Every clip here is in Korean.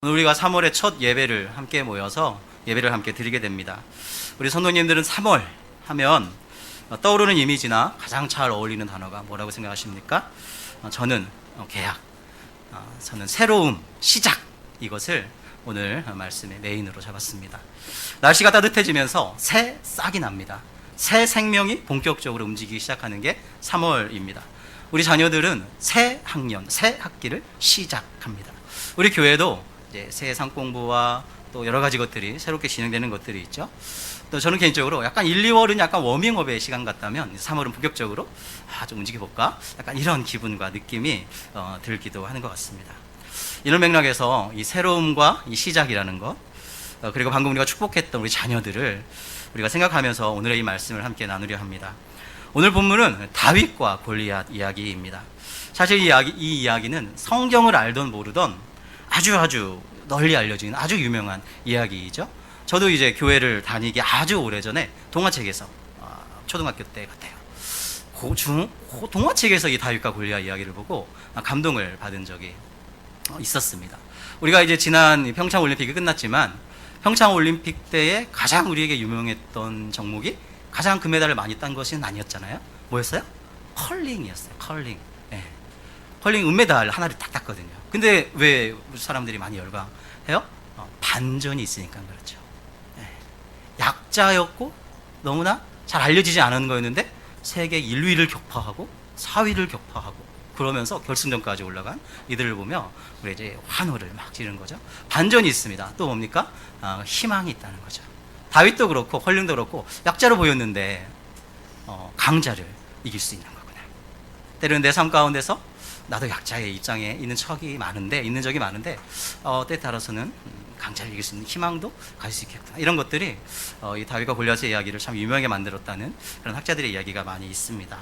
오늘 우리가 3월의 첫 예배를 함께 모여서 예배를 함께 드리게 됩니다. 우리 성도님들은 3월 하면 떠오르는 이미지나 가장 잘 어울리는 단어가 뭐라고 생각하십니까? 저는 계약, 저는 새로움, 시작, 이것을 오늘 말씀의 메인으로 잡았습니다. 날씨가 따뜻해지면서 새 싹이 납니다. 새 생명이 본격적으로 움직이기 시작하는 게 3월입니다. 우리 자녀들은 새 학년, 새 학기를 시작합니다. 우리 교회도 이제 새 상공부와 또 여러 가지 것들이 새롭게 진행되는 것들이 있죠. 또 저는 개인적으로 약간 1, 2월은 약간 워밍업의 시간 같다면 3월은 본격적으로 좀 움직여볼까? 약간 이런 기분과 느낌이 들기도 하는 것 같습니다. 이런 맥락에서 이 새로움과 이 시작이라는 것, 그리고 방금 우리가 축복했던 우리 자녀들을 우리가 생각하면서 오늘의 이 말씀을 함께 나누려 합니다. 오늘 본문은 다윗과 골리앗 이야기입니다. 사실 이 이야기는 성경을 알던 모르던 아주 널리 알려진 아주 유명한 이야기이죠. 저도 이제 교회를 다니기 아주 오래전에 동화책에서 초등학교 때 같아요. 동화책에서 이 다윗과 골리앗 이야기를 보고 감동을 받은 적이 있었습니다. 우리가 이제 지난 평창 올림픽이 끝났지만 평창 올림픽 때에 가장 우리에게 유명했던 종목이 가장 금메달을 많이 딴 것은 아니었잖아요. 뭐였어요? 컬링이었어요. 컬링. 네. 컬링 은메달 하나를 딱 땄거든요. 근데 왜 사람들이 많이 열광해요? 반전이 있으니까 그렇죠. 네. 약자였고 너무나 잘 알려지지 않은 거였는데 세계 1위를 격파하고 4위를 격파하고 그러면서 결승전까지 올라간 이들을 보며 우리 이제 환호를 막 지르는 거죠. 반전이 있습니다. 또 뭡니까? 희망이 있다는 거죠. 다윗도 그렇고 컬링도 그렇고 약자로 보였는데 강자를 이길 수 있는 거구나. 때로는 내 삶 가운데서 나도 약자의 입장에 있는 적이 많은데 때에 따라서는 강자를 이길 수 있는 희망도 가질 수 있겠구나. 이런 것들이 이 다윗과 골리앗의 이야기를 참 유명하게 만들었다는 그런 학자들의 이야기가 많이 있습니다.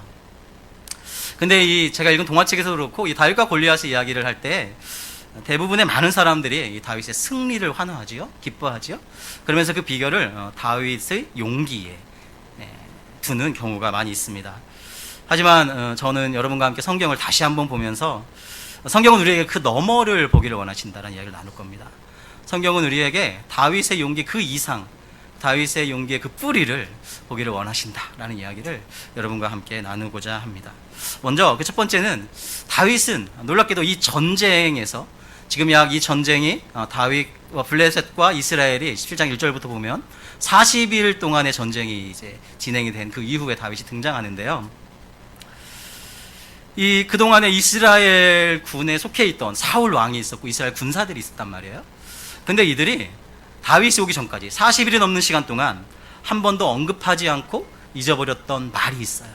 근데 제가 읽은 동화책에서도 그렇고 이 다윗과 골리앗의 이야기를 할 때 대부분의 많은 사람들이 이 다윗의 승리를 환호하지요, 기뻐하지요. 그러면서 그 비결을 다윗의 용기에 두는 경우가 많이 있습니다. 하지만 저는 여러분과 함께 성경을 다시 한번 보면서 성경은 우리에게 그 너머를 보기를 원하신다는 이야기를 나눌 겁니다. 성경은 우리에게 다윗의 용기 그 이상, 다윗의 용기의 그 뿌리를 보기를 원하신다라는 이야기를 여러분과 함께 나누고자 합니다. 먼저 그 첫 번째는 다윗은 놀랍게도 이 전쟁에서 지금 약 이 전쟁이 다윗과 블레셋과 이스라엘이 17장 1절부터 보면 40일 동안의 전쟁이 이제 진행이 된 그 이후에 다윗이 등장하는데요. 그동안에 이스라엘 군에 속해 있던 사울 왕이 있었고 이스라엘 군사들이 있었단 말이에요. 근데 이들이 다윗이 오기 전까지 40일이 넘는 시간 동안 한 번도 언급하지 않고 잊어버렸던 말이 있어요.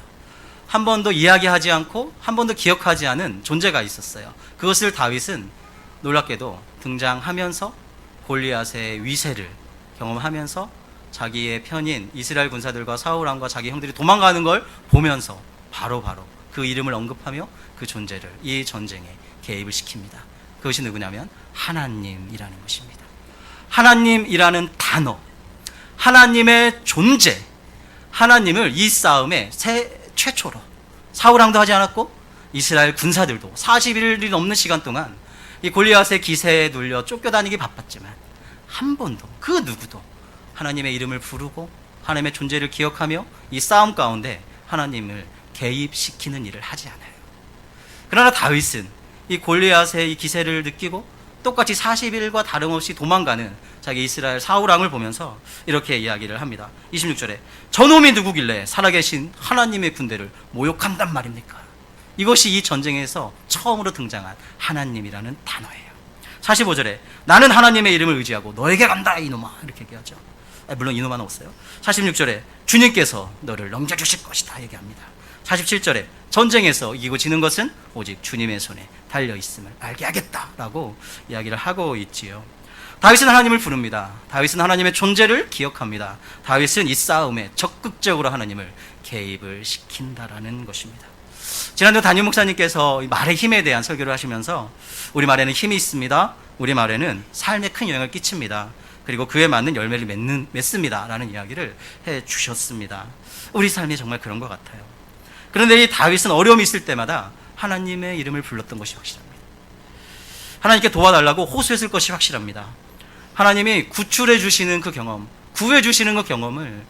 한 번도 이야기하지 않고 한 번도 기억하지 않은 존재가 있었어요. 그것을 다윗은 놀랍게도 등장하면서 골리앗의 위세를 경험하면서 자기의 편인 이스라엘 군사들과 사울 왕과 자기 형들이 도망가는 걸 보면서 바로 그 이름을 언급하며 그 존재를 이 전쟁에 개입을 시킵니다. 그것이 누구냐면 하나님이라는 것입니다. 하나님이라는 단어, 하나님의 존재, 하나님을 이 싸움에 최초로 사울 왕도 하지 않았고 이스라엘 군사들도 40일이 넘는 시간 동안 이 골리앗의 기세에 눌려 쫓겨다니기 바빴지만 한 번도 그 누구도 하나님의 이름을 부르고 하나님의 존재를 기억하며 이 싸움 가운데 하나님을 개입시키는 일을 하지 않아요. 그러나 다윗은 이 골리앗의 이 기세를 느끼고 똑같이 40일과 다름없이 도망가는 자기 이스라엘 사울 왕을 보면서 이렇게 이야기를 합니다. 26절에 저놈이 누구길래 살아계신 하나님의 군대를 모욕한단 말입니까? 이것이 이 전쟁에서 처음으로 등장한 하나님이라는 단어예요. 45절에 나는 하나님의 이름을 의지하고 너에게 간다 이놈아, 이렇게 얘기하죠. 물론 이놈아는 없어요. 46절에 주님께서 너를 넘겨주실 것이다 얘기합니다. 47절에 전쟁에서 이기고 지는 것은 오직 주님의 손에 달려있음을 알게 하겠다라고 이야기를 하고 있지요. 다윗은 하나님을 부릅니다. 다윗은 하나님의 존재를 기억합니다. 다윗은 이 싸움에 적극적으로 하나님을 개입을 시킨다라는 것입니다. 지난주 담임 목사님께서 말의 힘에 대한 설교를 하시면서 우리 말에는 힘이 있습니다. 우리 말에는 삶에 큰 영향을 끼칩니다. 그리고 그에 맞는 열매를 맺습니다 라는 이야기를 해 주셨습니다. 우리 삶이 정말 그런 것 같아요. 그런데 이 다윗은 어려움이 있을 때마다 하나님의 이름을 불렀던 것이 확실합니다. 하나님께 도와달라고 호소했을 것이 확실합니다. 하나님이 구출해 주시는 그 경험, 구해 주시는 그 경험을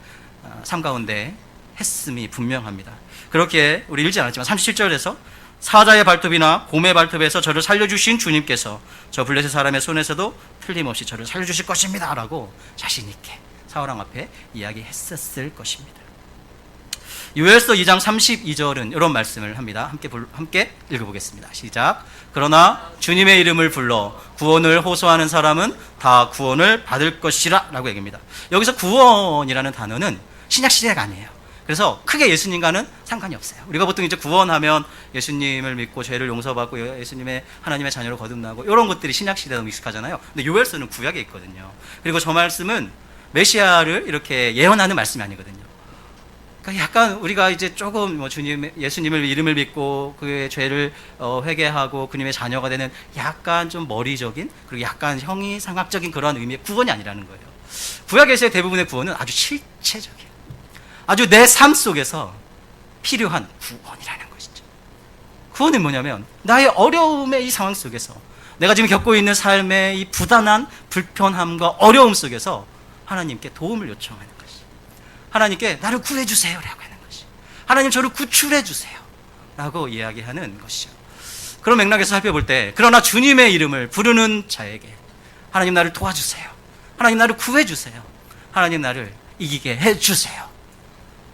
삶 가운데 했음이 분명합니다. 그렇게 우리 읽지 않았지만 37절에서 사자의 발톱이나 곰의 발톱에서 저를 살려주신 주님께서 저 블레셋 사람의 손에서도 틀림없이 저를 살려주실 것입니다 라고 자신 있게 사울왕 앞에 이야기했었을 것입니다. 요엘서 2장 32절은 이런 말씀을 합니다. 함께 읽어보겠습니다. 시작. 그러나 주님의 이름을 불러 구원을 호소하는 사람은 다 구원을 받을 것이라 라고 얘기합니다. 여기서 구원이라는 단어는 신약시대가 아니에요. 그래서 크게 예수님과는 상관이 없어요. 우리가 보통 이제 구원하면 예수님을 믿고 죄를 용서받고 예수님의 하나님의 자녀로 거듭나고 이런 것들이 신약시대에 너무 익숙하잖아요. 근데 요엘서는 구약에 있거든요. 그리고 저 말씀은 메시아를 이렇게 예언하는 말씀이 아니거든요. 그러니까 약간 우리가 이제 조금 예수님을 이름을 믿고 그의 죄를 회개하고 그님의 자녀가 되는 약간 좀 머리적인 그리고 약간 형이상학적인 그런 의미의 구원이 아니라는 거예요. 구약에서의 대부분의 구원은 아주 실체적이에요. 아주 내 삶 속에서 필요한 구원이라는 것이죠. 구원은 뭐냐면 나의 어려움의 이 상황 속에서 내가 지금 겪고 있는 삶의 이 부단한 불편함과 어려움 속에서 하나님께 도움을 요청하는 것이, 하나님께 나를 구해주세요 라고 하는 것이, 하나님 저를 구출해주세요 라고 이야기하는 것이죠. 그런 맥락에서 살펴볼 때 그러나 주님의 이름을 부르는 자에게 하나님 나를 도와주세요, 하나님 나를 구해주세요, 하나님 나를 이기게 해주세요,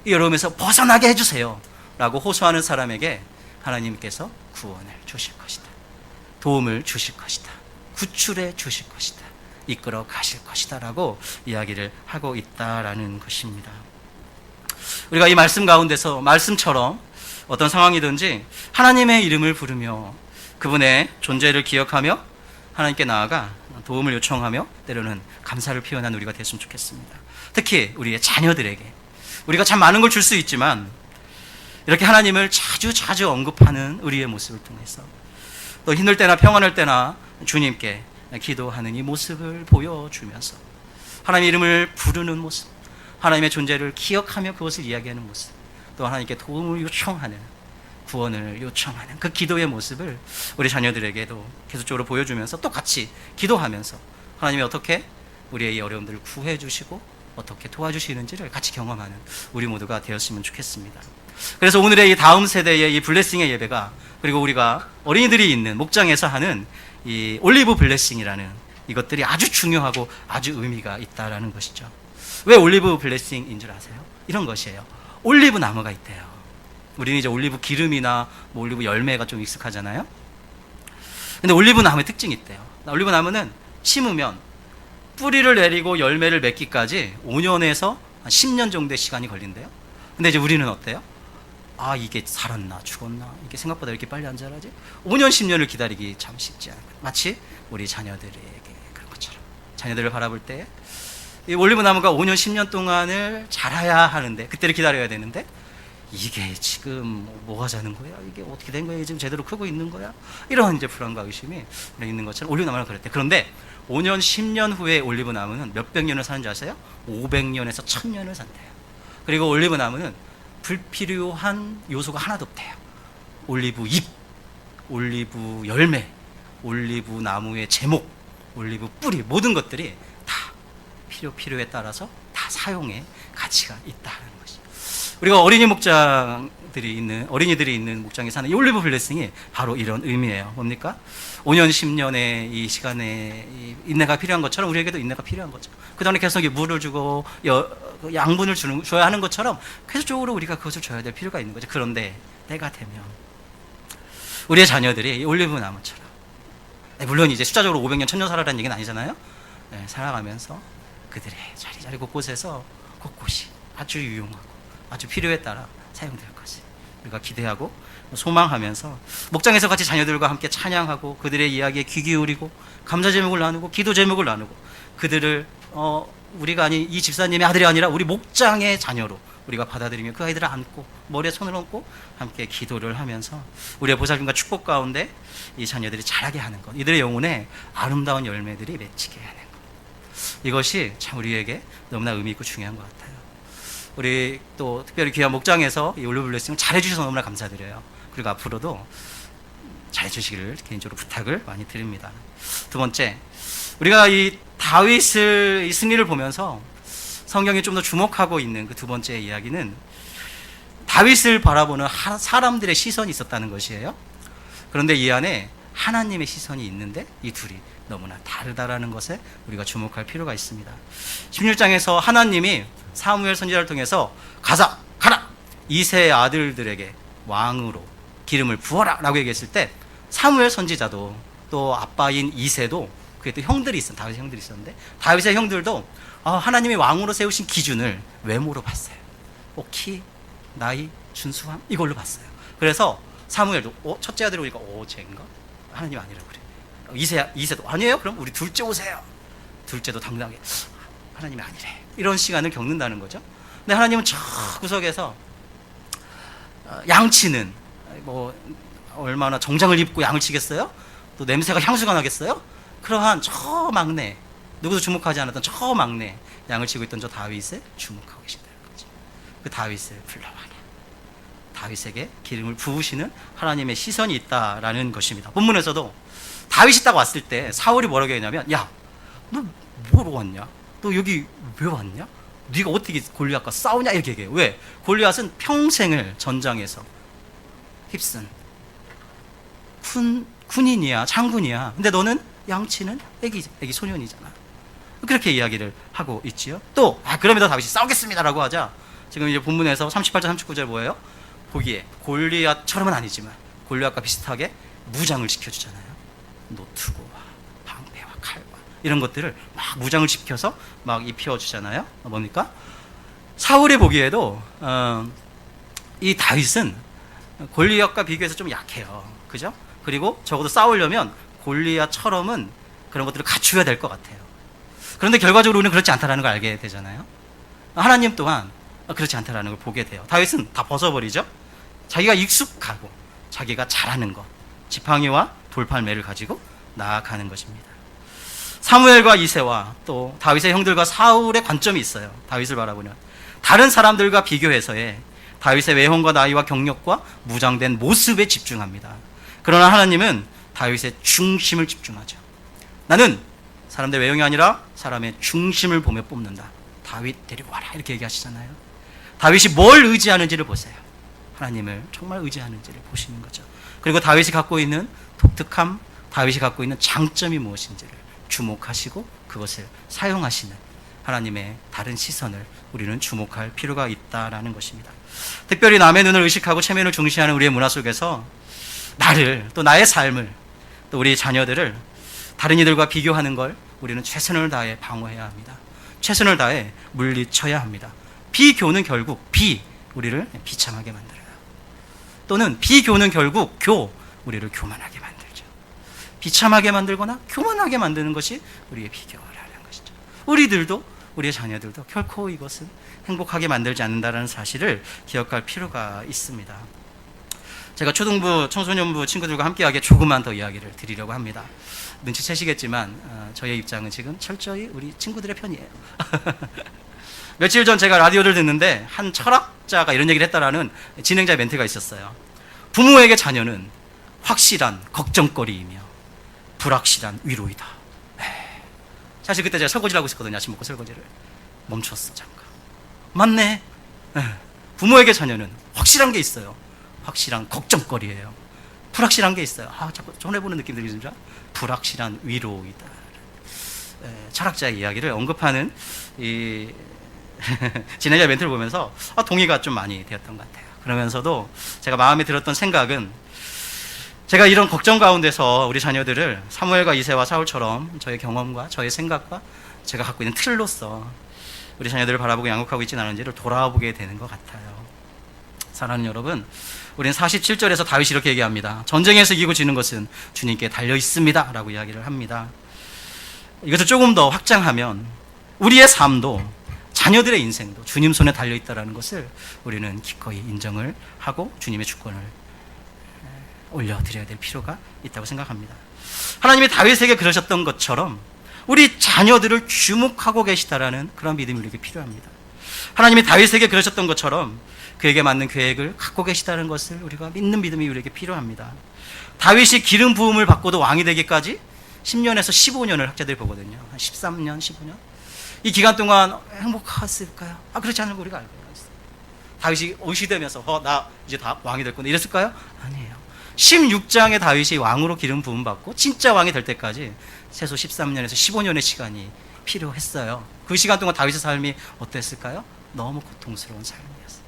이 어려움에서 벗어나게 해주세요 라고 호소하는 사람에게 하나님께서 구원을 주실 것이다, 도움을 주실 것이다, 구출해 주실 것이다, 이끌어 가실 것이다 라고 이야기를 하고 있다라는 것입니다. 우리가 이 말씀 가운데서 말씀처럼 어떤 상황이든지 하나님의 이름을 부르며 그분의 존재를 기억하며 하나님께 나아가 도움을 요청하며 때로는 감사를 표현하는 우리가 됐으면 좋겠습니다. 특히 우리의 자녀들에게 우리가 참 많은 걸 줄 수 있지만 이렇게 하나님을 자주 언급하는 우리의 모습을 통해서 또 힘들 때나 평안할 때나 주님께 기도하는 이 모습을 보여주면서 하나님의 이름을 부르는 모습, 하나님의 존재를 기억하며 그것을 이야기하는 모습, 또 하나님께 도움을 요청하는, 구원을 요청하는 그 기도의 모습을 우리 자녀들에게도 계속적으로 보여주면서 또 같이 기도하면서 하나님이 어떻게 우리의 이 어려움들을 구해주시고 어떻게 도와주시는지를 같이 경험하는 우리 모두가 되었으면 좋겠습니다. 그래서 오늘의 이 다음 세대의 이 블레싱의 예배가, 그리고 우리가 어린이들이 있는 목장에서 하는 이 올리브 블레싱이라는 이것들이 아주 중요하고 아주 의미가 있다라는 것이죠. 왜 올리브 블레싱인 줄 아세요? 이런 것이에요. 올리브 나무가 있대요. 우리는 이제 올리브 기름이나 뭐 올리브 열매가 좀 익숙하잖아요. 근데 올리브 나무의 특징이 있대요. 올리브 나무는 심으면 뿌리를 내리고 열매를 맺기까지 5년에서 10년 정도의 시간이 걸린대요. 근데 이제 우리는 어때요? 아, 이게 살았나 죽었나, 이게 생각보다 이렇게 빨리 안 자라지? 5년 10년을 기다리기 참 쉽지 않아요. 마치 우리 자녀들에게 그런 것처럼 자녀들을 바라볼 때 이 올리브 나무가 5년 10년 동안을 자라야 하는데, 그때를 기다려야 되는데 이게 지금 뭐 하자는 거야? 이게 어떻게 된 거야? 지금 제대로 크고 있는 거야? 이런 이제 불안과 의심이 있는 것처럼 올리브 나무는 그랬대. 그런데 5년 10년 후에 올리브 나무는 몇백 년을 사는지 아세요? 500년에서 1000년을 산대요. 그리고 올리브 나무는 불필요한 요소가 하나도 없대요. 올리브 잎, 올리브 열매, 올리브 나무의 제목, 올리브 뿌리, 모든 것들이 다 필요에 따라서 다 사용의 가치가 있다는 것이. 우리가 어린이들이 있는 목장에 사는 이 올리브 블레싱이 바로 이런 의미예요. 뭡니까? 5년 10년의 이 시간에 인내가 필요한 것처럼 우리에게도 인내가 필요한 거죠. 그 다음에 계속 물을 주고 양분을 줘야 하는 것처럼 계속적으로 우리가 그것을 줘야 될 필요가 있는 거죠. 그런데 때가 되면 우리의 자녀들이 올리브 나무처럼, 물론 이제 숫자적으로 500년 1000년 살아라는 얘기는 아니잖아요. 살아가면서 그들의 자리 곳곳에서 곳곳이 아주 유용하고 아주 필요에 따라 사용될 것을 우리가 기대하고 소망하면서 목장에서 같이 자녀들과 함께 찬양하고 그들의 이야기에 귀 기울이고 감사 제목을 나누고 기도 제목을 나누고 그들을 우리가 아닌 이 집사님의 아들이 아니라 우리 목장의 자녀로 우리가 받아들이며 그 아이들을 안고 머리에 손을 얹고 함께 기도를 하면서 우리의 보살핌과 축복 가운데 이 자녀들이 자라게 하는 것, 이들의 영혼에 아름다운 열매들이 맺히게 하는 것, 이것이 참 우리에게 너무나 의미 있고 중요한 것 같아요. 우리 또 특별히 귀한 목장에서 이 올리브 블레싱을 잘해주셔서 너무나 감사드려요. 그리고 앞으로도 잘 해주시기를 개인적으로 부탁을 많이 드립니다. 두 번째, 우리가 이 다윗의 이 승리를 보면서 성경이 좀 더 주목하고 있는 그 두 번째 이야기는 다윗을 바라보는 사람들의 시선이 있었다는 것이에요. 그런데 이 안에 하나님의 시선이 있는데 이 둘이 너무나 다르다라는 것에 우리가 주목할 필요가 있습니다. 16장에서 하나님이 사무엘 선지자를 통해서 가라! 이새의 아들들에게 왕으로 기름을 부어라! 라고 얘기했을 때 사무엘 선지자도 또 아빠인 이새도 그게 또 형들이 있었는데 다윗의 형들이 있었는데 다윗의 형들도 하나님이 왕으로 세우신 기준을 외모로 봤어요. 키, 나이, 준수함 이걸로 봤어요. 그래서 사무엘도 첫째 아들이 오니까 쟤인가? 하나님 아니라고 그래. 이새도 아니에요? 그럼 우리 둘째 오세요. 둘째도 당당하게 하나님이 아니래. 이런 시간을 겪는다는 거죠. 근데 하나님은 저 구석에서 양치는 얼마나 정장을 입고 양을 치겠어요? 또 냄새가 향수가 나겠어요? 그러한 저 막내, 누구도 주목하지 않았던 저 막내 양을 치고 있던 저 다윗에 주목하고 계신다는 거죠. 그 다윗을 불러와라. 다윗에게 기름을 부으시는 하나님의 시선이 있다라는 것입니다. 본문에서도 다윗이 딱 왔을 때 사울이 뭐라고 했냐면, 야, 너 뭐로 왔냐? 너 여기 왜 왔냐? 네가 어떻게 골리앗과 싸우냐? 이렇게 얘기해요. 왜? 골리앗은 평생을 전장에서 휩쓴 군인이야, 장군이야. 근데 너는 양치는 애기 소년이잖아. 그렇게 이야기를 하고 있지요. 또 그럼에도 다윗이 싸우겠습니다라고 하자 지금 이제 본문에서 38절 39절 뭐예요? 보기에 골리앗처럼은 아니지만 골리앗과 비슷하게 무장을 지켜주잖아요. 노투구와 방패와 칼과 이런 것들을 막 무장을 지켜서 막 입혀주잖아요. 뭡니까? 사울이 보기에도 이 다윗은 골리앗과 비교해서 좀 약해요. 그죠? 그리고 적어도 싸우려면 골리앗처럼은 그런 것들을 갖추어야 될 것 같아요. 그런데 결과적으로 우리는 그렇지 않다는 걸 알게 되잖아요. 하나님 또한 그렇지 않다는 걸 보게 돼요. 다윗은 다 벗어버리죠. 자기가 익숙하고 자기가 잘하는 것, 지팡이와 돌팔매를 가지고 나아가는 것입니다. 사무엘과 이새와 또 다윗의 형들과 사울의 관점이 있어요. 다윗을 바라보면 다른 사람들과 비교해서의 다윗의 외형과 나이와 경력과 무장된 모습에 집중합니다. 그러나 하나님은 다윗의 중심을 집중하죠. 나는 사람들의 외형이 아니라 사람의 중심을 보며 뽑는다. 다윗 데리고 와라 이렇게 얘기하시잖아요. 다윗이 뭘 의지하는지를 보세요. 하나님을 정말 의지하는지를 보시는 거죠. 그리고 다윗이 갖고 있는 독특함, 다윗이 갖고 있는 장점이 무엇인지를 주목하시고 그것을 사용하시는 하나님의 다른 시선을 우리는 주목할 필요가 있다라는 것입니다. 특별히 남의 눈을 의식하고 체면을 중시하는 우리의 문화 속에서 나를 또 나의 삶을 또 우리 자녀들을 다른 이들과 비교하는 걸 우리는 최선을 다해 방어해야 합니다. 최선을 다해 물리쳐야 합니다. 비교는 결국 우리를 비참하게 만들어요. 또는 비교는 결국 우리를 교만하게 만들죠. 비참하게 만들거나 교만하게 만드는 것이 우리의 비교라는 것이죠. 우리의 자녀들도 결코 이것은 행복하게 만들지 않는다는 사실을 기억할 필요가 있습니다. 제가 초등부, 청소년부 친구들과 함께하게 조금만 더 이야기를 드리려고 합니다. 눈치채시겠지만 저의 입장은 지금 철저히 우리 친구들의 편이에요. 며칠 전 제가 라디오를 듣는데 한 철학자가 이런 얘기를 했다라는 진행자의 멘트가 있었어요. 부모에게 자녀는 확실한 걱정거리이며 불확실한 위로이다. 사실 그때 제가 설거지를 하고 있었거든요. 아침 먹고 설거지를 멈췄어 잠깐. 맞네. 부모에게 자녀는 확실한 게 있어요. 확실한 걱정거리예요. 불확실한 게 있어요. 자꾸 전해보는 느낌 들리죠? 불확실한 위로이다. 철학자의 이야기를 언급하는 이 진행자 멘트를 보면서 동의가 좀 많이 되었던 것 같아요. 그러면서도 제가 마음에 들었던 생각은 제가 이런 걱정 가운데서 우리 자녀들을 사무엘과 이새와 사울처럼 저의 경험과 저의 생각과 제가 갖고 있는 틀로서 우리 자녀들을 바라보고 양육하고 있지는 않은지를 돌아보게 되는 것 같아요. 사랑하는 여러분, 우리는 47절에서 다윗이 이렇게 얘기합니다. 전쟁에서 이기고 지는 것은 주님께 달려 있습니다 라고 이야기를 합니다. 이것을 조금 더 확장하면 우리의 삶도 자녀들의 인생도 주님 손에 달려 있다는 것을 우리는 기꺼이 인정을 하고 주님의 주권을 올려드려야 될 필요가 있다고 생각합니다. 하나님이 다윗에게 그러셨던 것처럼 우리 자녀들을 주목하고 계시다라는 그런 믿음이 우리에게 필요합니다. 하나님이 다윗에게 그러셨던 것처럼 그에게 맞는 계획을 갖고 계시다는 것을 우리가 믿는 믿음이 우리에게 필요합니다. 다윗이 기름 부음을 받고도 왕이 되기까지 10년에서 15년을 학자들이 보거든요. 한 13년, 15년. 이 기간 동안 행복했을까요? 그렇지 않은 걸 우리가 알고 있어요. 다윗이 오시되면서 나 이제 다 왕이 될 건데 이랬을까요? 아니에요. 16장에 다윗이 왕으로 기름 부음 받고 진짜 왕이 될 때까지 최소 13년에서 15년의 시간이 필요했어요. 그 시간 동안 다윗의 삶이 어땠을까요? 너무 고통스러운 삶이었어요.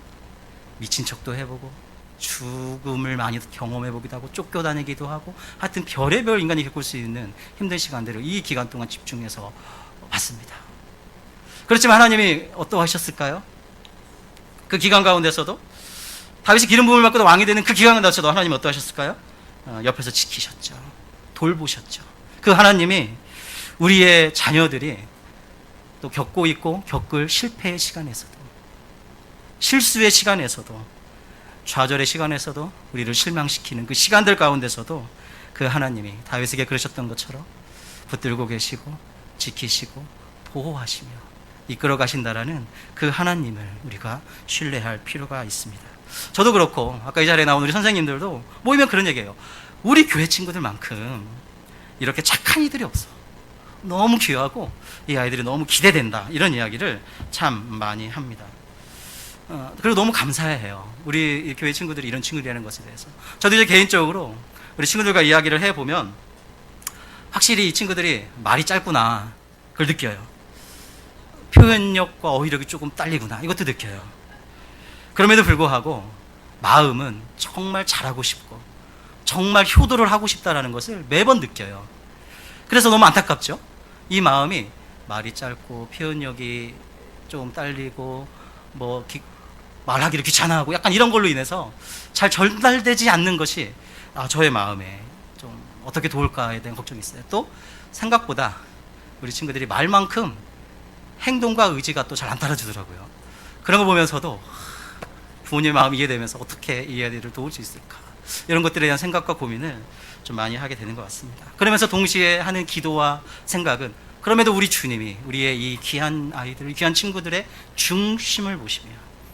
미친 척도 해보고 죽음을 많이 경험해보기도 하고 쫓겨다니기도 하고 하여튼 별의별 인간이 겪을 수 있는 힘든 시간들을 이 기간 동안 집중해서 봤습니다. 그렇지만 하나님이 어떠하셨을까요? 그 기간 가운데서도 다윗이 기름 부음을 받고 왕이 되는 그 기간 가운데서도 하나님이 어떠하셨을까요? 옆에서 지키셨죠. 돌보셨죠. 그 하나님이 우리의 자녀들이 또 겪고 있고 겪을 실패의 시간에서도 실수의 시간에서도 좌절의 시간에서도 우리를 실망시키는 그 시간들 가운데서도 그 하나님이 다윗에게 그러셨던 것처럼 붙들고 계시고 지키시고 보호하시며 이끌어 가신다라는 그 하나님을 우리가 신뢰할 필요가 있습니다. 저도 그렇고 아까 이 자리에 나온 우리 선생님들도 모이면 그런 얘기예요. 우리 교회 친구들만큼 이렇게 착한 이들이 없어. 너무 귀하고 이 아이들이 너무 기대된다. 이런 이야기를 참 많이 합니다. 그리고 너무 감사해요. 우리 교회 친구들이 이런 친구들이라는 것에 대해서. 저도 이제 개인적으로 우리 친구들과 이야기를 해보면 확실히 이 친구들이 말이 짧구나. 그걸 느껴요. 표현력과 어휘력이 조금 딸리구나. 이것도 느껴요. 그럼에도 불구하고 마음은 정말 잘하고 싶고 정말 효도를 하고 싶다라는 것을 매번 느껴요. 그래서 너무 안타깝죠. 이 마음이 말이 짧고 표현력이 좀 딸리고 말하기를 귀찮아하고 약간 이런 걸로 인해서 잘 전달되지 않는 것이 저의 마음에 좀 어떻게 도울까에 대한 걱정이 있어요. 또 생각보다 우리 친구들이 말만큼 행동과 의지가 또 잘 안 따라주더라고요. 그런 거 보면서도 부모님의 마음이 이해되면서 어떻게 이 아이들을 도울 수 있을까 이런 것들에 대한 생각과 고민을 좀 많이 하게 되는 것 같습니다. 그러면서 동시에 하는 기도와 생각은 그럼에도 우리 주님이 우리의 이 귀한 아이들, 귀한 친구들의 중심을 보시며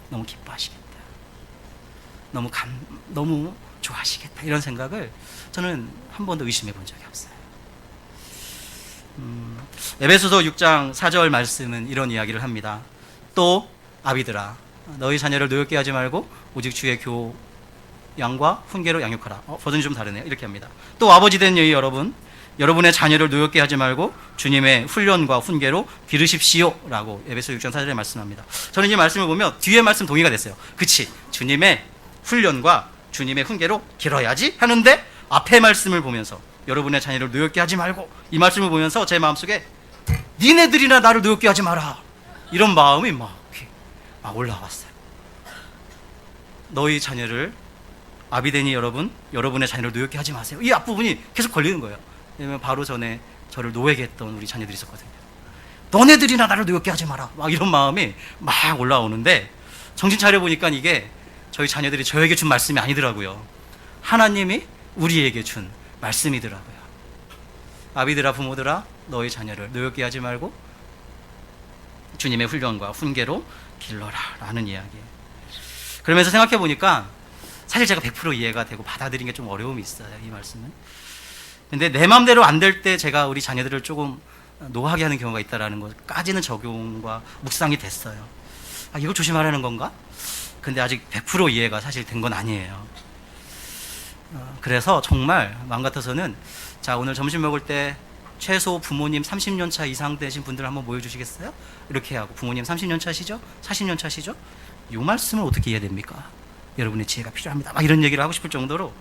너무 기뻐하시겠다. 너무 좋아하시겠다. 이런 생각을 저는 한 번도 의심해 본 적이 없어요. 에베소서 6장 4절 말씀은 이런 이야기를 합니다. 또 아비들아 너희 자녀를 노엽게 하지 말고 오직 주의 교양과 훈계로 양육하라. 버전이 좀 다르네요. 이렇게 합니다. 또 아버지 된 너희 여러분 여러분의 자녀를 노엽게 하지 말고 주님의 훈련과 훈계로 기르십시오 라고 에베소 6장 4절에 말씀합니다. 저는 이 말씀을 보면 뒤에 말씀 동의가 됐어요. 그치, 주님의 훈련과 주님의 훈계로 기러야지 하는데 앞에 말씀을 보면서 여러분의 자녀를 노엽게 하지 말고 이 말씀을 보면서 제 마음속에 니네들이나 나를 노엽게 하지 마라 이런 마음이 막 올라왔어요. 너희 자녀를 아비데니 여러분의 자녀를 노엽게 하지 마세요. 이 앞부분이 계속 걸리는 거예요. 왜냐면 바로 전에 저를 노예게 했던 우리 자녀들이 있었거든요. 너네들이나 나를 노엽게 하지 마라 막 이런 마음이 막 올라오는데 정신 차려보니까 이게 저희 자녀들이 저에게 준 말씀이 아니더라고요. 하나님이 우리에게 준 말씀이더라고요. 아비들아 부모들아 너희 자녀를 노엽게 하지 말고 주님의 훈련과 훈계로 길러라 라는 이야기. 그러면서 생각해 보니까 사실 제가 100% 이해가 되고 받아들이는 게 좀 어려움이 있어요. 이 말씀은. 근데 내 마음대로 안 될 때 제가 우리 자녀들을 조금 노하게 하는 경우가 있다는 것까지는 적용과 묵상이 됐어요. 이걸 조심하라는 건가? 근데 아직 100% 이해가 사실 된 건 아니에요. 그래서 정말 마음 같아서는 자 오늘 점심 먹을 때 최소 부모님 30년 차 이상 되신 분들 한번 모여주시겠어요? 이렇게 하고 부모님 30년 차시죠? 40년 차시죠? 이 말씀을 어떻게 이해해야 됩니까? 여러분의 지혜가 필요합니다. 막 이런 얘기를 하고 싶을 정도로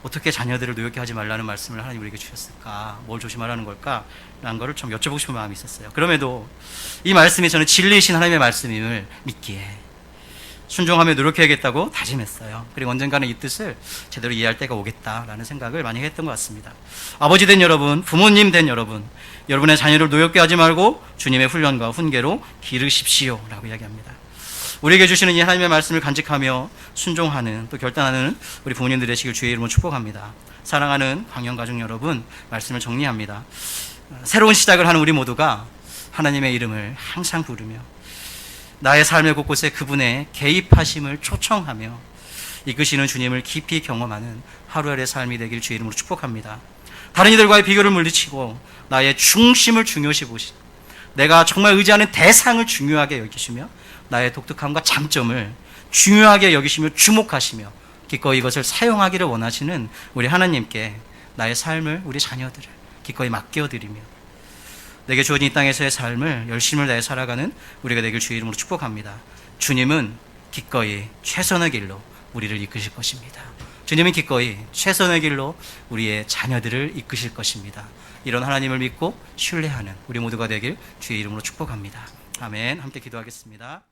어떻게 자녀들을 노엽게 하지 말라는 말씀을 하나님 우리에게 주셨을까? 뭘 조심하라는 걸까? 라는 거를 좀 여쭤보고 싶은 마음이 있었어요. 그럼에도 이 말씀이 저는 진리이신 하나님의 말씀임을 믿기에 순종하며 노력해야겠다고 다짐했어요. 그리고 언젠가는 이 뜻을 제대로 이해할 때가 오겠다라는 생각을 많이 했던 것 같습니다. 아버지 된 여러분, 부모님 된 여러분, 여러분의 자녀를 노엽게 하지 말고 주님의 훈련과 훈계로 기르십시오 라고 이야기합니다. 우리에게 주시는 이 하나님의 말씀을 간직하며 순종하는 또 결단하는 우리 부모님들 되시길 주의 이름으로 축복합니다. 사랑하는 광영가족 여러분, 말씀을 정리합니다. 새로운 시작을 하는 우리 모두가 하나님의 이름을 항상 부르며 나의 삶의 곳곳에 그분의 개입하심을 초청하며 이끄시는 주님을 깊이 경험하는 하루하루의 삶이 되길 주의 이름으로 축복합니다. 다른 이들과의 비교를 물리치고 나의 중심을 중요시 보시, 내가 정말 의지하는 대상을 중요하게 여기시며 나의 독특함과 장점을 중요하게 여기시며 주목하시며 기꺼이 이것을 사용하기를 원하시는 우리 하나님께 나의 삶을, 우리 자녀들을 기꺼이 맡겨드리며 내게 주어진 이 땅에서의 삶을 열심을 다해 살아가는 우리가 되길 주의 이름으로 축복합니다. 주님은 기꺼이 최선의 길로 우리를 이끄실 것입니다. 주님은 기꺼이 최선의 길로 우리의 자녀들을 이끄실 것입니다. 이런 하나님을 믿고 신뢰하는 우리 모두가 되길 주의 이름으로 축복합니다. 아멘. 함께 기도하겠습니다.